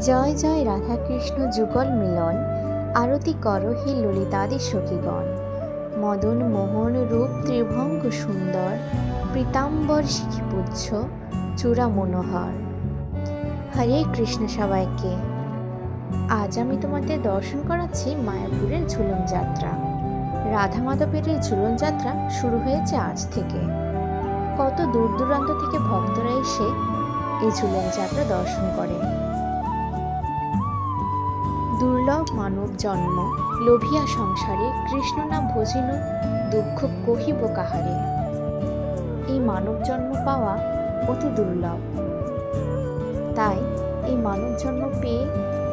জয় জয় রাধাকৃষ্ণ যুগল মিলন, আরতি কর হে ললিতাদি সখীগণ। মদন মোহন রূপ ত্রিভঙ্গ সুন্দর, পীতাম্বর শিখিপুচ্ছ চূড়া মনোহর। হরে কৃষ্ণ সবাইকে। আজ আমি তোমাদের দর্শন করাচ্ছি মায়াপুরের ঝুলন যাত্রা। রাধা মাধবের এই ঝুলন যাত্রা শুরু হয়েছে আজ থেকে। কত দূর দূরান্ত থেকে ভক্তরা এসে এই ঝুলন যাত্রা দর্শন করে। দুর্লভ মানব জন্ম লোভিয়া সংসারে, কৃষ্ণ না ভজিন দুঃখ কহিব কাহারে। এই মানব জন্ম পাওয়া অতি দুর্লভ, তাই এই মানব জন্ম পেয়ে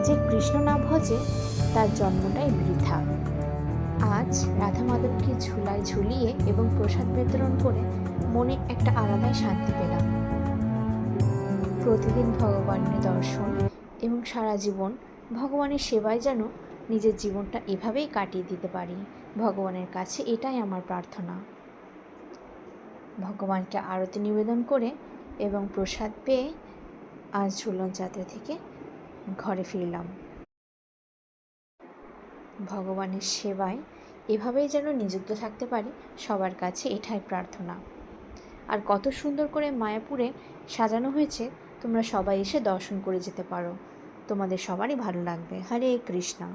যে কৃষ্ণ না ভজে তার জন্মটাই বৃথা। আজ রাধা মাধবকে ঝুলায় ঝুলিয়ে এবং প্রসাদ বিতরণ করে মনে একটা আলাদাই শান্তি পেলাম। প্রতিদিন ভগবানের দর্শন এবং সারা জীবন ভগবানের সেবায় যেন নিজের জীবনটা এভাবেই কাটিয়ে দিতে পারি। ভগবানের কাছে এটাই আমার প্রার্থনা। ভগবানকে আরতি নিবেদন করে এবং প্রসাদ পেয়ে আজ ঝুলন যাত্রা থেকে ঘরে ফিরলাম। ভগবানের সেবায় এভাবেই যেন নিযুক্ত থাকতে পারি, সবার কাছে এটাই প্রার্থনা। আর কত সুন্দর করে মায়াপুরে সাজানো হয়েছে, তোমরা সবাই এসে দর্শন করে যেতে পারো। তোমাদের সবারই ভালো লাগবে। হরে কৃষ্ণ।